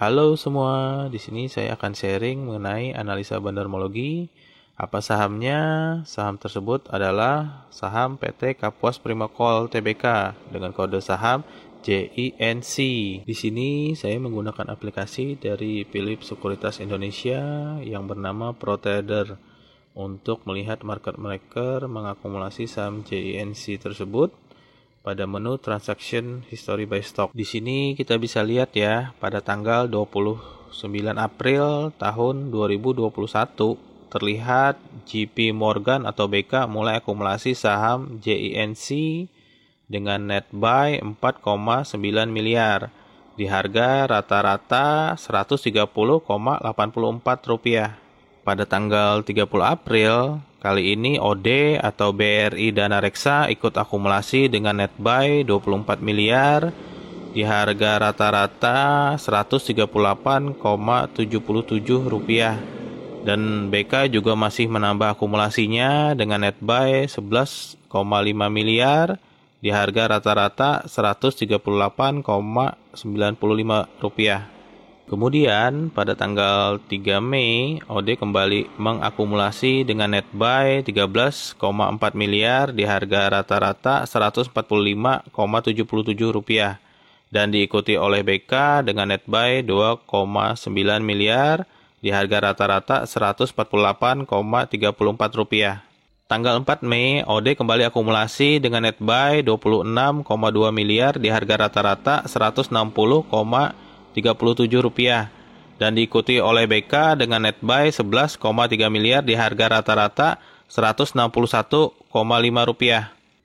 Halo semua, di sini saya akan sharing mengenai analisa bandarmologi. Apa sahamnya? Saham tersebut adalah saham PT Kapuas Primakol Tbk dengan kode saham JINC. Di sini saya menggunakan aplikasi dari Philips Sekuritas Indonesia yang bernama ProTrader untuk melihat market maker mengakumulasi saham JINC tersebut pada menu Transaction History by Stock. Di sini kita bisa lihat ya, pada tanggal 29 April tahun 2021 terlihat JP Morgan atau BK mulai akumulasi saham JINC dengan net buy 4,9 miliar di harga rata-rata Rp130,84. Pada tanggal 30 April, kali ini OD atau BRI Dana Reksa ikut akumulasi dengan net buy 24 miliar di harga rata-rata Rp138,77 dan BK juga masih menambah akumulasinya dengan net buy 11,5 miliar di harga rata-rata Rp138,95. Kemudian pada tanggal 3 Mei, OD kembali mengakumulasi dengan net buy 13,4 miliar di harga rata-rata Rp145,77 dan diikuti oleh BK dengan net buy 2,9 miliar di harga rata-rata Rp148,34. Tanggal 4 Mei, OD kembali akumulasi dengan net buy 26,2 miliar di harga rata-rata Rp160,37 dan diikuti oleh BK dengan net buy 11,3 miliar di harga rata-rata Rp161,5.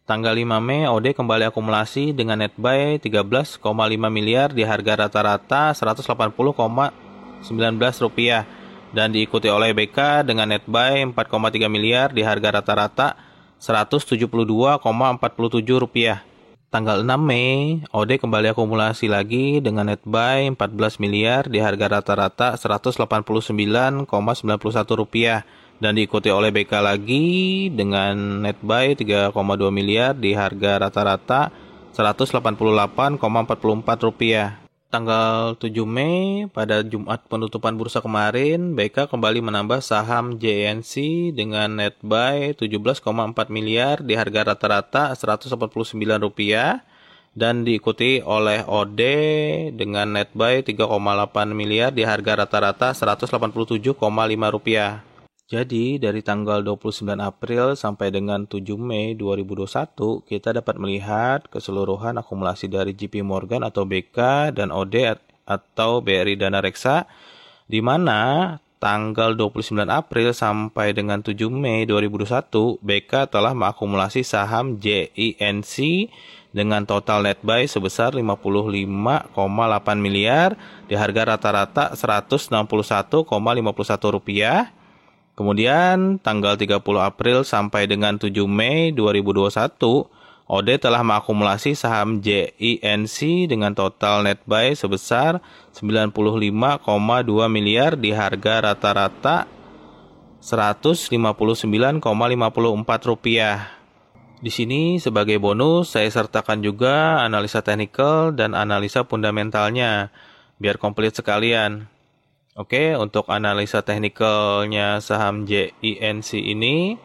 Tanggal 5 Mei, OD kembali akumulasi dengan net buy 13,5 miliar di harga rata-rata Rp180,19 dan diikuti oleh BK dengan net buy 4,3 miliar di harga rata-rata Rp172,47. Tanggal 6 Mei, OD kembali akumulasi lagi dengan net buy 14 miliar di harga rata-rata Rp189,91 dan diikuti oleh BK lagi dengan net buy 3,2 miliar di harga rata-rata Rp188,44. Tanggal 7 Mei, pada Jumat penutupan bursa kemarin, BK kembali menambah saham JNC dengan net buy 17,4 miliar di harga rata-rata Rp189 dan diikuti oleh OD dengan net buy 3,8 miliar di harga rata-rata Rp187,5. Jadi, dari tanggal 29 April sampai dengan 7 Mei 2021, kita dapat melihat keseluruhan akumulasi dari JP Morgan atau BK dan OD atau BRI Dana Reksa, di mana tanggal 29 April sampai dengan 7 Mei 2021, BK telah mengakumulasi saham JINC dengan total net buy sebesar 55,8 miliar di harga rata-rata Rp161,51. Kemudian tanggal 30 April sampai dengan 7 Mei 2021, OD telah mengakumulasi saham JINC dengan total net buy sebesar 95,2 miliar di harga rata-rata Rp159,54. Di sini sebagai bonus saya sertakan juga analisa teknikal dan analisa fundamentalnya biar komplit sekalian. Oke, untuk analisa teknikalnya saham JINC ini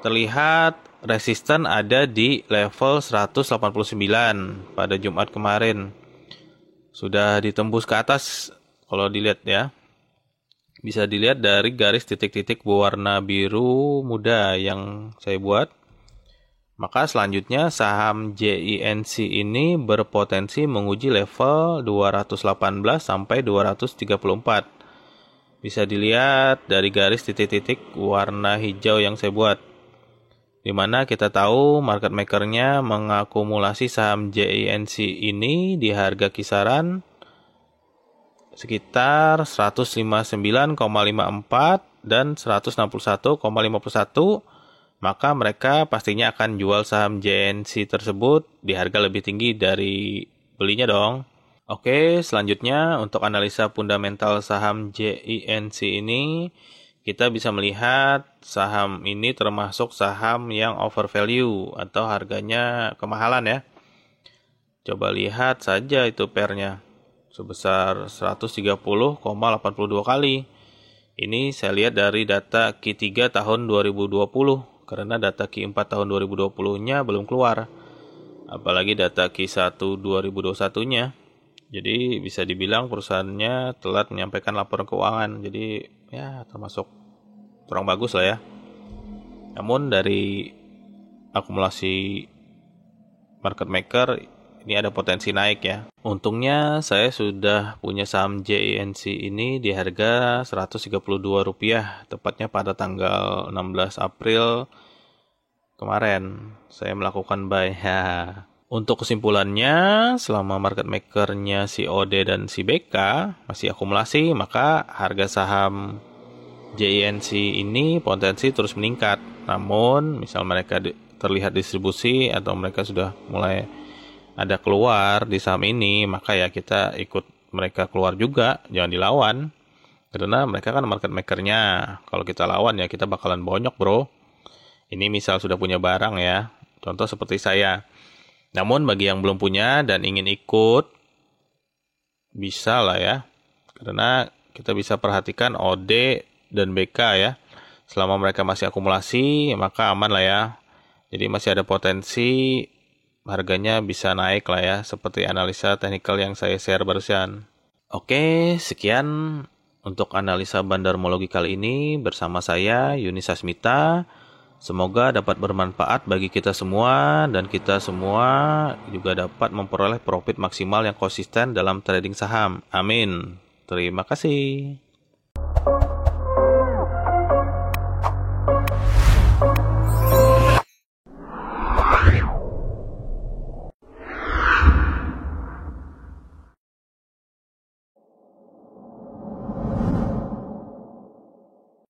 terlihat resisten ada di level 189 pada Jumat kemarin. Sudah ditembus ke atas kalau dilihat ya. Bisa dilihat dari garis titik-titik berwarna biru muda yang saya buat. Maka selanjutnya saham JINC ini berpotensi menguji level 218 sampai 234. Bisa dilihat dari garis titik-titik warna hijau yang saya buat. Di mana kita tahu market makernya mengakumulasi saham JINC ini di harga kisaran sekitar 159,54 dan 161,51. Maka mereka pastinya akan jual saham JNC tersebut di harga lebih tinggi dari belinya dong. Oke, selanjutnya untuk analisa fundamental saham JINC ini, kita bisa melihat saham ini termasuk saham yang overvalue atau harganya kemahalan ya. Coba lihat saja itu pairnya. sebesar 130,82 kali. Ini saya lihat dari data Q3 tahun 2020, karena data Q4 tahun 2020-nya belum keluar. Apalagi data Q1 2021-nya. Jadi bisa dibilang perusahaannya telat menyampaikan laporan keuangan. Jadi ya termasuk kurang bagus lah ya. Namun dari akumulasi market maker ini ada potensi naik ya. Untungnya saya sudah punya saham JENC ini di harga Rp132, tepatnya pada tanggal 16 April kemarin saya melakukan buy. Untuk kesimpulannya, selama market makernya si OD dan si BK masih akumulasi, maka harga saham JENC ini potensi terus meningkat. Namun, misal mereka terlihat distribusi atau mereka sudah mulai ada keluar di saham ini, maka ya kita ikut mereka keluar juga, jangan dilawan. Karena mereka kan market makernya. Kalau kita lawan ya kita bakalan bonyok, bro. Ini misal sudah punya barang ya, contoh seperti saya. Namun bagi yang belum punya dan ingin ikut, bisa lah ya. Karena kita bisa perhatikan OD dan BK ya. Selama mereka masih akumulasi, maka aman lah ya. Jadi masih ada potensi harganya bisa naik lah ya, seperti analisa teknikal yang saya share barusan. Oke, sekian untuk analisa bandarmologi kali ini bersama saya, Yuni Sasmita. Semoga dapat bermanfaat bagi kita semua dan kita semua juga dapat memperoleh profit maksimal yang konsisten dalam trading saham. Amin. Terima kasih.